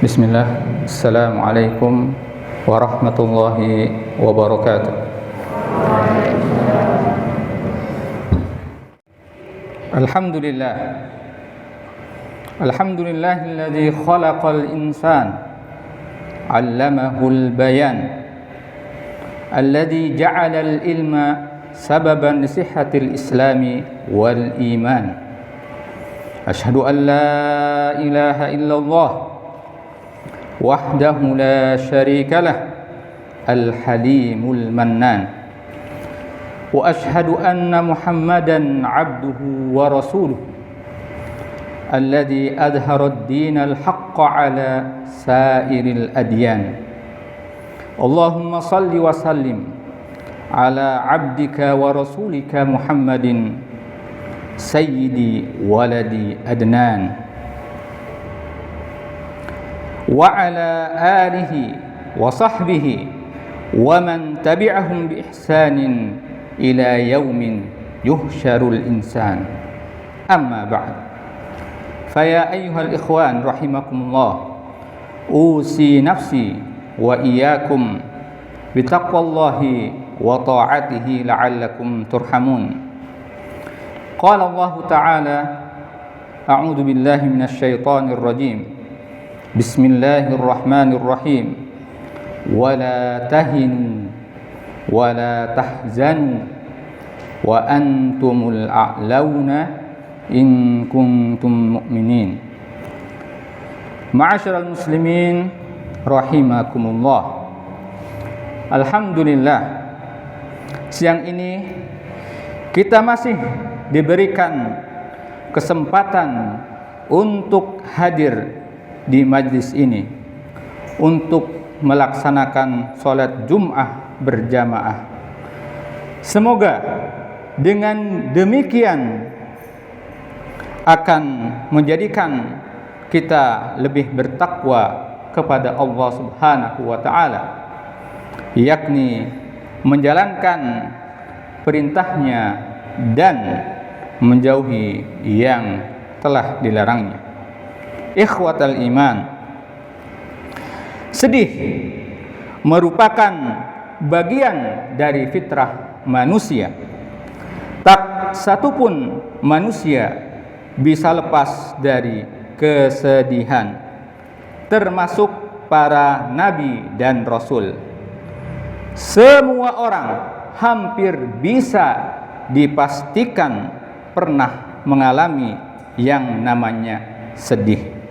Bismillah. Assalamualaikum warahmatullahi wabarakatuh. Alhamdulillah. Alhamdulillahilladzi khalaqal insan 'allamahul bayan. Alladzi ja'alal ilma sababan li sihhatil islami wal iman. Asyhadu an la ilaha illallah wahdahu la syarika lah al-halimul mannan wa ashhadu anna muhammadan abduhu wa rasuluh alladhi adhara ad-din al-haqqa ala sairil adyan. Allahumma salli wa sallim ala abdika wa rasulika Muhammadin sayyidi waladi adnan wa ala alihi wa sahbihi wa man tabi'ahum bi ihsanin ila yaumin yuhsyarul insan. Amma ba'd. Faya ayyuhal ikhwan rahimakumullah, usi nafsi wa iyyakum bitaqwallahi wa ta'atihi la'allakum turhamun. Qala Allah ta'ala, a'udzu billahi minasy syaithanir rajim. Bismillahirrahmanirrahim. Wala tahinu wala tahzanu wa antumul a'launa in kuntum mu'minin. Ma'asyiral muslimin rahimakumullah. Alhamdulillah, siang ini kita masih diberikan kesempatan untuk hadir di majlis ini untuk melaksanakan sholat Jum'ah berjamaah. Semoga dengan demikian akan menjadikan kita lebih bertakwa kepada Allah Subhanahu wa ta'ala, yakni menjalankan perintahnya dan menjauhi yang telah dilarangnya. Ikhwatal iman, sedih merupakan bagian dari fitrah manusia. Tak satupun manusia bisa lepas dari kesedihan, termasuk para nabi dan rasul. Semua orang hampir bisa dipastikan pernah mengalami yang namanya sedih.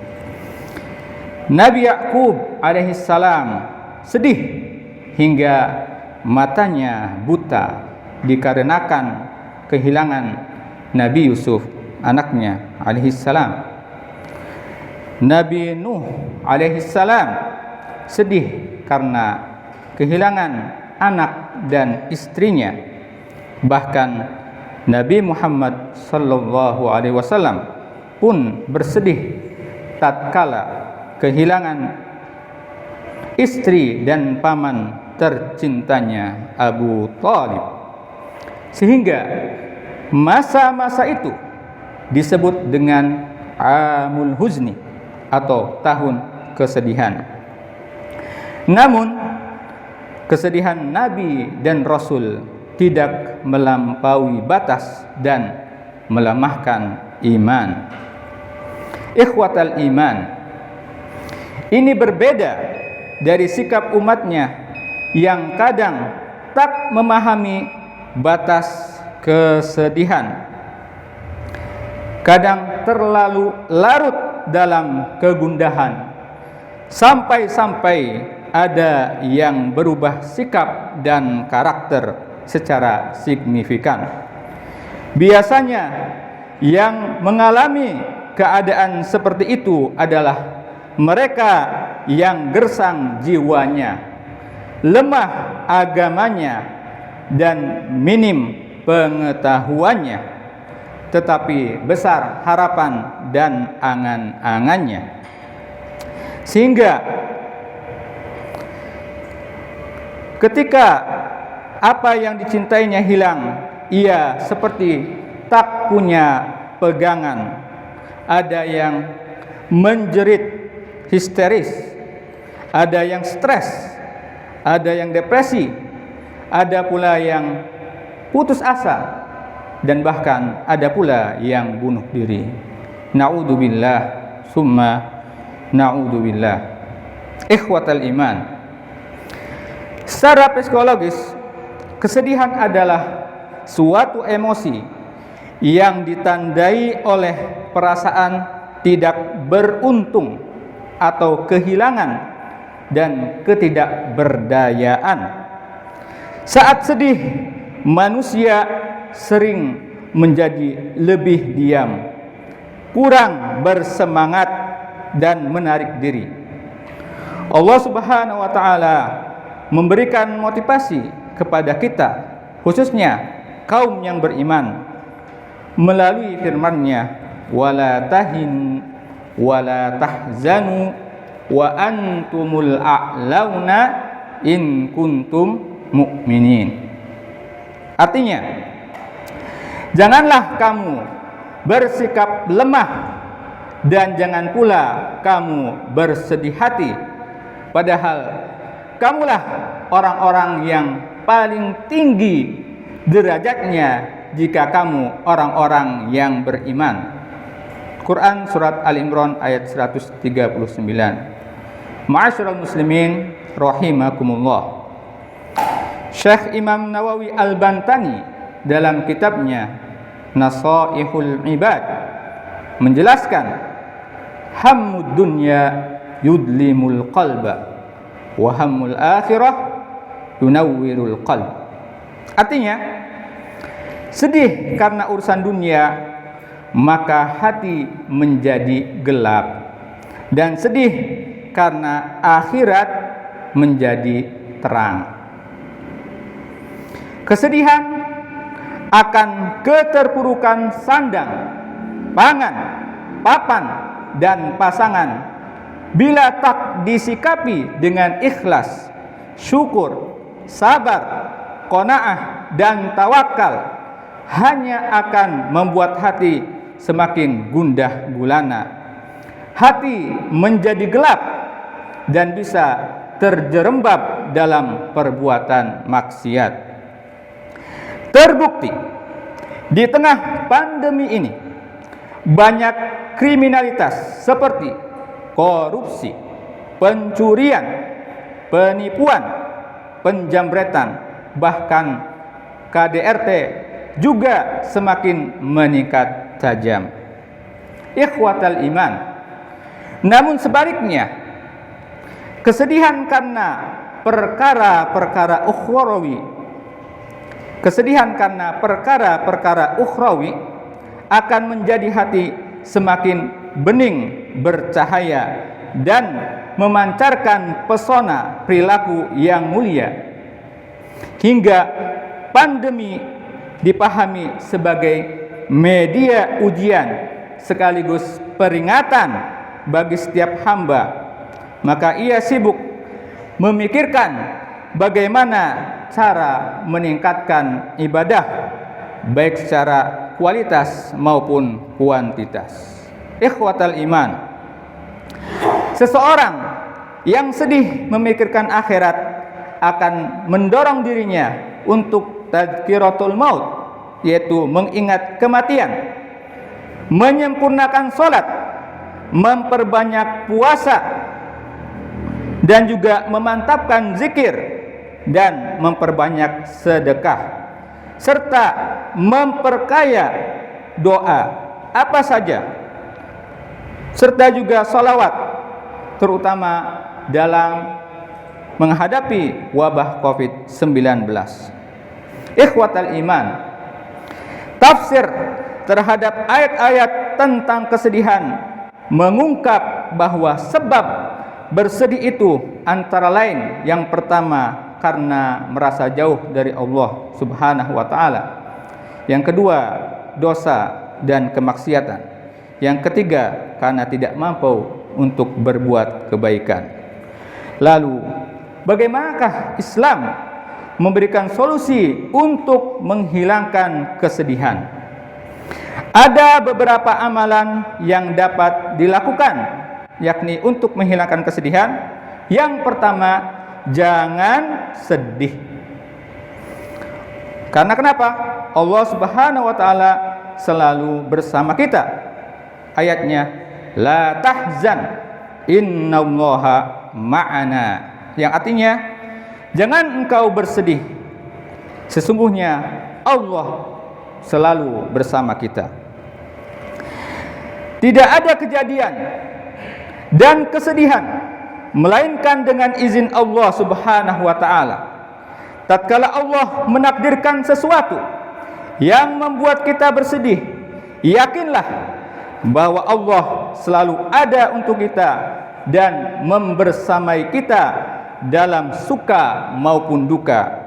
Nabi Yakub alaihissalam sedih hingga matanya buta dikarenakan kehilangan Nabi Yusuf, anaknya alaihissalam. Nabi Nuh alaihissalam sedih karena kehilangan anak dan istrinya. Bahkan Nabi Muhammad sallallahu alaihi wasallam pun bersedih tatkala kehilangan istri dan paman tercintanya Abu Thalib. Sehingga masa-masa itu disebut dengan Amul Huzni atau tahun kesedihan. Namun kesedihan Nabi dan Rasul tidak melampaui batas dan melemahkan iman. Ikhwatal iman, ini berbeda dari sikap umatnya yang kadang tak memahami batas kesedihan, kadang terlalu larut dalam kegundahan, sampai-sampai ada yang berubah sikap dan karakter secara signifikan. Biasanya yang mengalami keadaan seperti itu adalah mereka yang gersang jiwanya, lemah agamanya, dan minim pengetahuannya, tetapi besar harapan dan angan-angannya. Sehingga ketika apa yang dicintainya hilang, ia seperti tak punya pegangan. Ada yang menjerit histeris, ada yang stres, ada yang depresi, ada pula yang putus asa, dan bahkan ada pula yang bunuh diri. Na'udzubillah summa na'udzubillah. Ikhwatal iman, secara psikologis, kesedihan adalah suatu emosi yang ditandai oleh perasaan tidak beruntung atau kehilangan dan ketidakberdayaan. Saat sedih, manusia sering menjadi lebih diam, kurang bersemangat dan menarik diri. Allah Subhanahu wa taala memberikan motivasi kepada kita, khususnya kaum yang beriman, melalui firman-Nya, wala tahin wala tahzanu wa antumul a'launa in kuntum mu'minin. Artinya, janganlah kamu bersikap lemah dan jangan pula kamu bersedih hati, padahal kamulah orang-orang yang paling tinggi derajatnya jika kamu orang-orang yang beriman. Quran surat Al-Imran ayat 139. Ma'asyiral muslimin rahimakumullah. Syekh Imam Nawawi Al-Bantani dalam kitabnya Nasaihul Ibad menjelaskan, hammud dunya yudlimul qalba wa hammul akhirah yunawwirul qalb. Artinya, sedih karena urusan dunia maka hati menjadi gelap, dan sedih karena akhirat menjadi terang. Kesedihan akan keterpurukan sandang, pangan, papan, dan pasangan bila tak disikapi dengan ikhlas, syukur, sabar, qanaah, dan tawakal, hanya akan membuat hati semakin gundah gulana. Hati menjadi gelap dan bisa terjerembab dalam perbuatan maksiat. Terbukti di tengah pandemi ini, banyak kriminalitas seperti korupsi, pencurian, penipuan, penjamretan, bahkan KDRT juga semakin meningkat tajam. Ikhwatal iman, namun sebaliknya, kesedihan karena perkara-perkara ukhrawi akan menjadi hati semakin bening, bercahaya, dan memancarkan pesona perilaku yang mulia, hingga pandemi dipahami sebagai media ujian sekaligus peringatan bagi setiap hamba. Maka ia sibuk memikirkan bagaimana cara meningkatkan ibadah, baik secara kualitas maupun kuantitas. Ikhwatal iman, seseorang yang sedih memikirkan akhirat akan mendorong dirinya untuk tadzkiratul maut, yaitu mengingat kematian, menyempurnakan sholat, memperbanyak puasa, dan juga memantapkan zikir dan memperbanyak sedekah, serta memperkaya doa apa saja, serta juga sholawat, terutama dalam menghadapi wabah COVID-19. Ikhwatal iman, tafsir terhadap ayat-ayat tentang kesedihan mengungkap bahwa sebab bersedih itu antara lain, yang pertama karena merasa jauh dari Allah Subhanahu wa taala, yang kedua dosa dan kemaksiatan, yang ketiga karena tidak mampu untuk berbuat kebaikan. Lalu bagaimanakah Islam memberikan solusi untuk menghilangkan kesedihan? Ada beberapa amalan yang dapat dilakukan, yakni untuk menghilangkan kesedihan. Yang pertama, jangan sedih. Karena kenapa? Allah Subhanahu wa taala selalu bersama kita. Ayatnya, la tahzan innallaha ma'ana. Yang artinya, jangan engkau bersedih. Sesungguhnya Allah selalu bersama kita. Tidak ada kejadian dan kesedihan melainkan dengan izin Allah Subhanahu wa taala. Tatkala Allah menakdirkan sesuatu yang membuat kita bersedih, yakinlah bahwa Allah selalu ada untuk kita dan membersamai kita dalam suka maupun duka.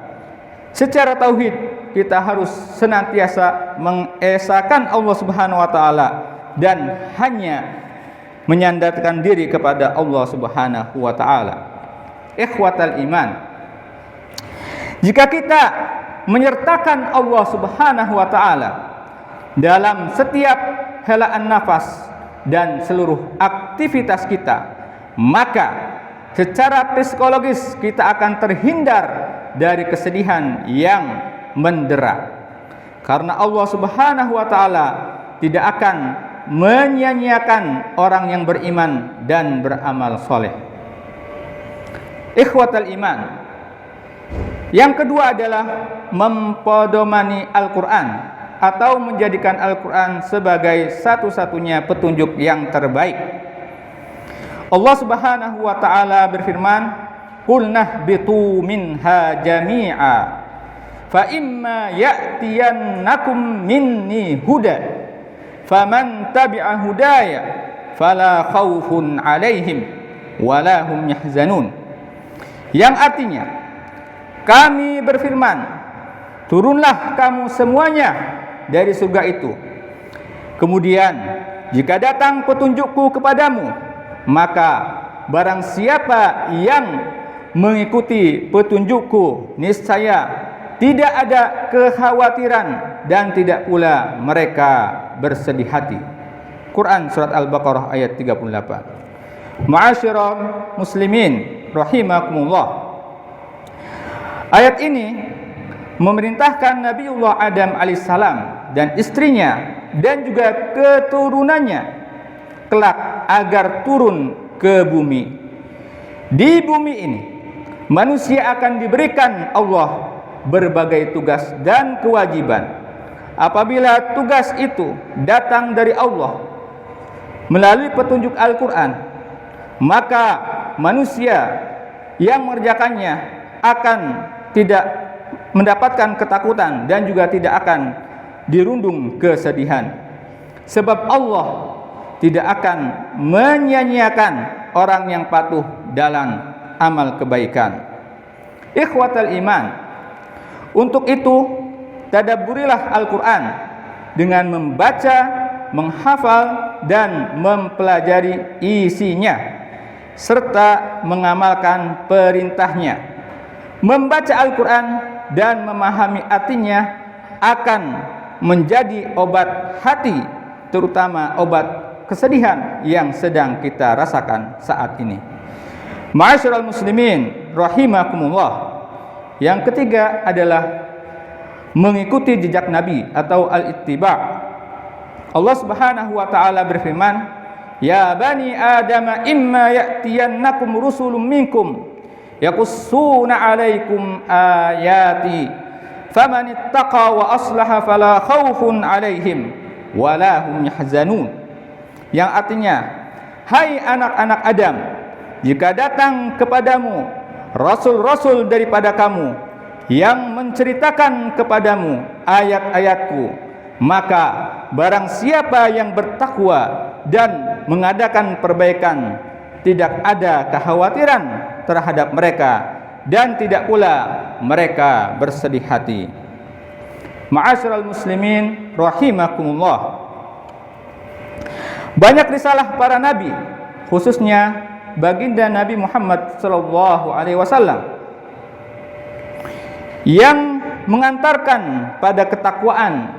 Secara tauhid, kita harus senantiasa mengesahkan Allah Subhanahu wa taala dan hanya menyandarkan diri kepada Allah Subhanahu wa taala. Ikhwatal iman, jika kita menyertakan Allah Subhanahu wa taala dalam setiap helaan nafas dan seluruh aktivitas kita, maka secara psikologis kita akan terhindar dari kesedihan yang mendera. Karena Allah Subhanahu wa taala tidak akan menyia-nyiakan orang yang beriman dan beramal soleh. Ikhwatal iman, yang kedua adalah mempodomani Al-Quran atau menjadikan Al-Quran sebagai satu-satunya petunjuk yang terbaik. Allah Subhanahu wa taala berfirman, "Qul nahbitu minha jami'a fa imma ya'tiyannakum minni huda faman tabi'a hudaya fala khaufun 'alaihim wala hum yahzanun." Yang artinya, kami berfirman, turunlah kamu semuanya dari surga itu. Kemudian, jika datang petunjukku kepadamu, maka barang siapa yang mengikuti petunjukku, niscaya tidak ada kekhawatiran dan tidak pula mereka bersedih hati. Quran surat Al-Baqarah ayat 38. Ma'asyiral muslimin rahimakumullah. Ayat ini memerintahkan Nabiullah Adam alaihissalam dan istrinya dan juga keturunannya kelak agar turun ke bumi. Di bumi ini manusia akan diberikan Allah berbagai tugas dan kewajiban. Apabila tugas itu datang dari Allah melalui petunjuk Al-Quran, maka manusia yang mengerjakannya akan tidak mendapatkan ketakutan dan juga tidak akan dirundung kesedihan. Sebab Allah tidak akan menyia-nyiakan orang yang patuh dalam amal kebaikan. Ikhwatal iman, untuk itu tadabburilah Al-Quran dengan membaca, menghafal dan mempelajari isinya serta mengamalkan perintahnya. Membaca Al-Quran dan memahami artinya akan menjadi obat hati, terutama obat kesedihan yang sedang kita rasakan saat ini. Ma'asyiral muslimin rahimakumullah. Yang ketiga adalah mengikuti jejak Nabi atau al-ittiba'. Allah Subhanahu wa taala berfirman, "Ya bani Adam, imma ya'tiyannakum rusulun minkum yaqussuna 'alaikum ayati faman ittaqa wa aslaha fala khaufun 'alaihim wala hum yahzanun." Yang artinya, hai anak-anak Adam, jika datang kepadamu rasul-rasul daripada kamu yang menceritakan kepadamu ayat-ayatku, maka barang siapa yang bertakwa dan mengadakan perbaikan, tidak ada kekhawatiran terhadap mereka dan tidak pula mereka bersedih hati. Ma'asyiral muslimin rahimakumullah. Banyak risalah para nabi, khususnya baginda Nabi Muhammad sallallahu alaihi wasallam, yang mengantarkan pada ketakwaan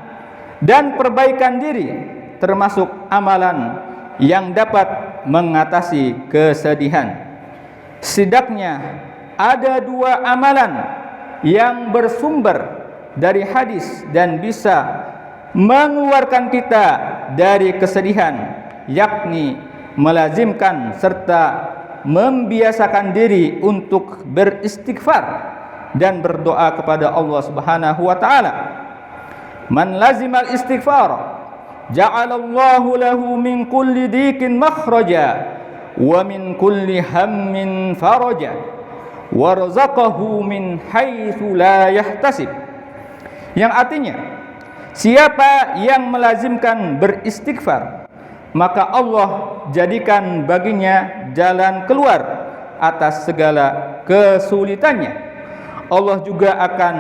dan perbaikan diri, termasuk amalan yang dapat mengatasi kesedihan. Setidaknya ada 2 amalan yang bersumber dari hadis dan bisa mengeluarkan kita dari kesedihan, yakni melazimkan serta membiasakan diri untuk beristighfar dan berdoa kepada Allah Subhanahu wa taala. Man lazimal istighfar ja'alallahu lahu min kulli dikin makhraja wa min kulli hammin faraja warzaqahu min haitsu la yahtasib. Yang artinya, siapa yang melazimkan beristighfar, maka Allah jadikan baginya jalan keluar atas segala kesulitannya. Allah juga akan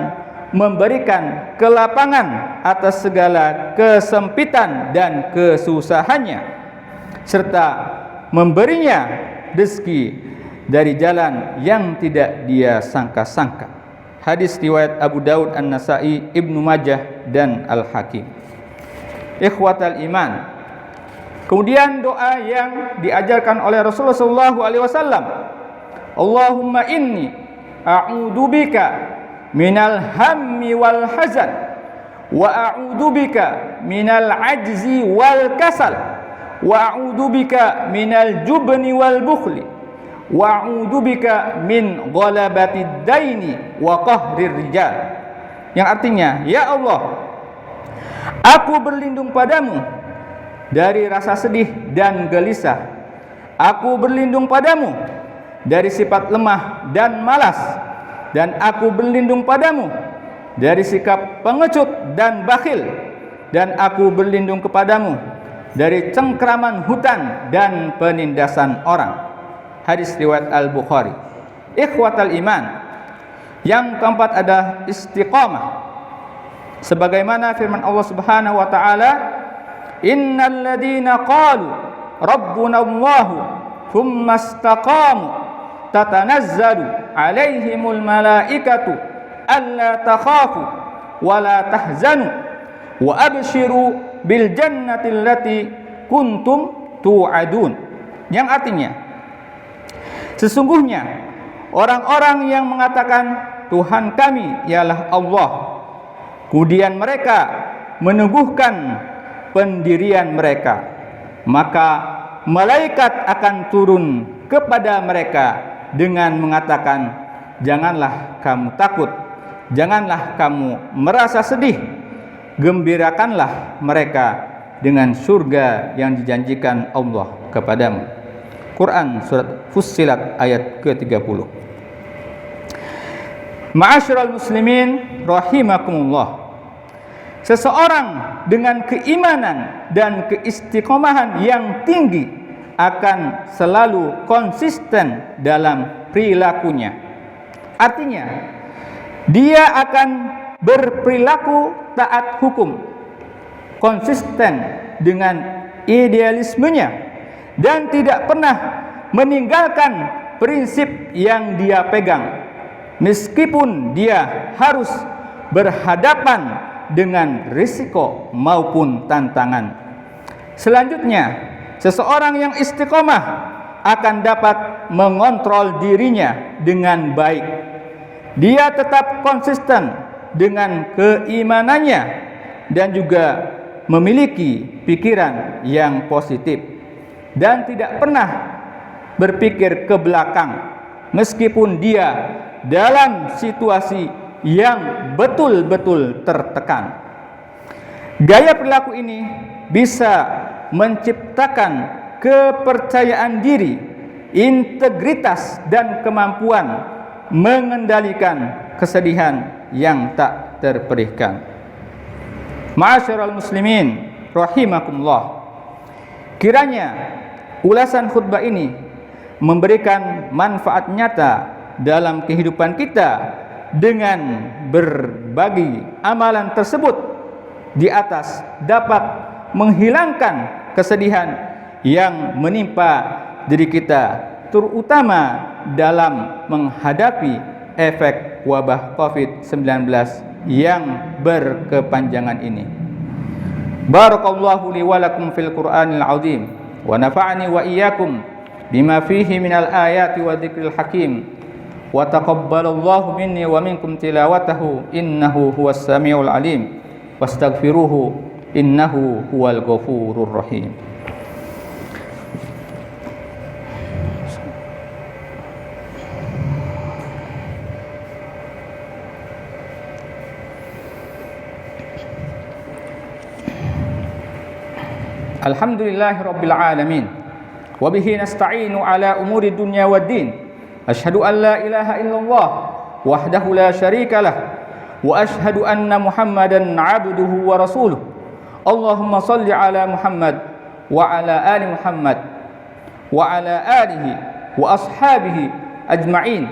memberikan kelapangan atas segala kesempitan dan kesusahannya, serta memberinya rezeki dari jalan yang tidak dia sangka-sangka. Hadis riwayat Abu Daud, An-Nasa'i, Ibnu Majah dan Al-Hakim. Ikhwatal iman. Kemudian doa yang diajarkan oleh Rasulullah SAW. Allahumma inni a'udzubika minal hammi wal hazan wa a'udzubika minal ajzi wal kasal wa a'udzubika minal jubni wal bukhli wa a'udzubika min ghalabatid daini wa qahrir rijal. Yang artinya, ya Allah, aku berlindung padamu dari rasa sedih dan gelisah. Aku berlindung padamu dari sifat lemah dan malas, dan aku berlindung padamu dari sikap pengecut dan bakhil, dan aku berlindung kepadamu dari cengkraman hutan dan penindasan orang. Hadis riwayat Al-Bukhari. Ikhwatal iman. Yang keempat ada istiqamah. Sebagaimana firman Allah Subhanahu wa taala, innal ladzina qalu rabbuna Allah thumma istaqamu tatanazzalu alaihimul malaikatu alla takhafu wa la tahzanu wa abshiru bil jannati allati kuntum tu'adun. Yang artinya, sesungguhnya orang-orang yang mengatakan Tuhan kami ialah Allah, kemudian mereka meneguhkan pendirian mereka, maka malaikat akan turun kepada mereka dengan mengatakan, janganlah kamu takut, janganlah kamu merasa sedih, gembirakanlah mereka dengan surga yang dijanjikan Allah kepadamu. Quran surat Fussilat ayat ke-30. Ma'asyiral muslimin rahimakumullah. Seseorang dengan keimanan dan keistiqomahan yang tinggi akan selalu konsisten dalam perilakunya. Artinya, dia akan berperilaku taat hukum, konsisten dengan idealismenya, dan tidak pernah meninggalkan prinsip yang dia pegang, meskipun dia harus berhadapan dengan risiko maupun tantangan. Selanjutnya, seseorang yang istiqomah akan dapat mengontrol dirinya dengan baik. Dia tetap konsisten dengan keimanannya dan juga memiliki pikiran yang positif dan tidak pernah berpikir ke belakang meskipun dia dalam situasi yang betul-betul tertekan. Gaya perilaku ini bisa menciptakan kepercayaan diri, integritas, dan kemampuan mengendalikan kesedihan yang tak terperikan. Ma'asyiral muslimin rahimakumullah. Kiranya ulasan khutbah ini memberikan manfaat nyata dalam kehidupan kita dengan berbagi amalan tersebut di atas dapat menghilangkan kesedihan yang menimpa diri kita, terutama dalam menghadapi efek wabah COVID-19 yang berkepanjangan ini. Barakallahu li wa lakum fil Qur'anil azim wa nafa'ani wa iyyakum bima fihi minal ayati wa dzikril hakim wa taqabbalallahu minni wa minkum tilawatahu innahu huwas samiul alim wastaghfiruhu innahu huwal ghafurur rahim. Alhamdulillahi rabbil alamin wa bihi nasta'inu ala umuri dunya waddin. Asyhadu an la ilaha illallah wahdahu la syarika lah wa asyhadu anna Muhammadan 'abduhu wa rasuluh. Allahumma shalli ala Muhammad wa ala ali Muhammad wa ala alihi wa ashabihi ajma'in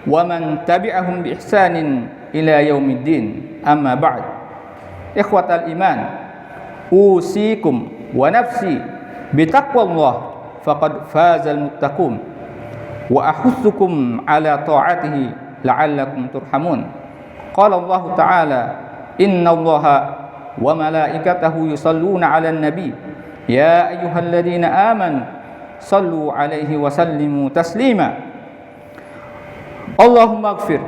wa man tabi'ahum bi ihsanin ila yaumiddin. Amma ba'd. Ikhwatal iman, usikum wa nafsi bitaqwallah faqad fazal muttaqun wa ahutsukum ala ta'atihi la'allakum turhamun. Qala Allah ta'ala innallaha wa malaikatahu yusalluna 'alan nabi ya ayyuhalladzina amanu sallu 'alaihi wa sallimu taslima. Allahumma ighfir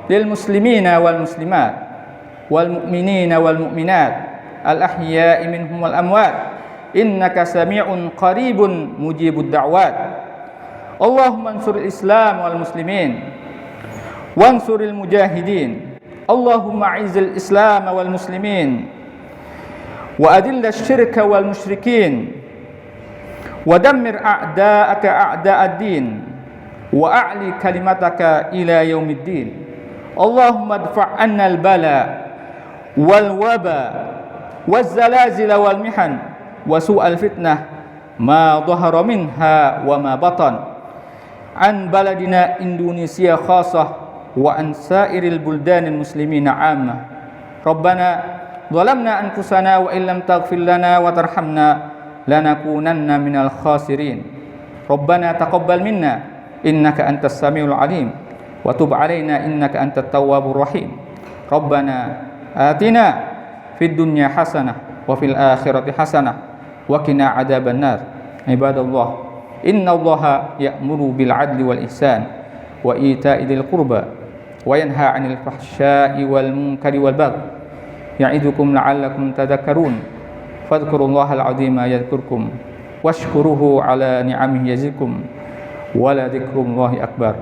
lil muslimina wal muslimat wal mu'minina wal mu'minat al ahya'i minhum wal amwat innaka sami'un qaribun mujibud da'wat. Allahumma ansuril Islam wal muslimin wansuril mujahidin. Allahumma a'izzil Islam wal muslimin wa adillash syirka wal musyrikin wa dammir a'da'aka a'da'ad-din wa a'li kalimataka ila yaumiddin. Allahumma adfa' 'anna al-bala wal waba waz zalazil wal mihan wa su'al fitnah ma dhahara minha wa ma batan an baladina Indonesia khassah wa an sairil buldanil muslimina 'ammah. Rabbana zalamna anfusana wa illam taghfir lana wa tarhamna lanakunanna minal khasirin. Rabbana taqabbal minna innaka antas samiul alim wa tub 'alaina innaka antat tawwabur rahim. Rabbana atina fid dunya hasanah wa fil akhirati hasanah wa qina adzabannar. Ibadallah, innallaha ya'muru bil 'adli wal ihsan wa ita'i dzil qurba wa yanha 'anil fahsya'i wal munkari wal baghi ya'idukum la'allakum tadhakkarun. Fadhkurullahal 'azima yadhkurkum washkuruhu 'ala ni'amihi yazidkum wa la dzikrullahi akbar.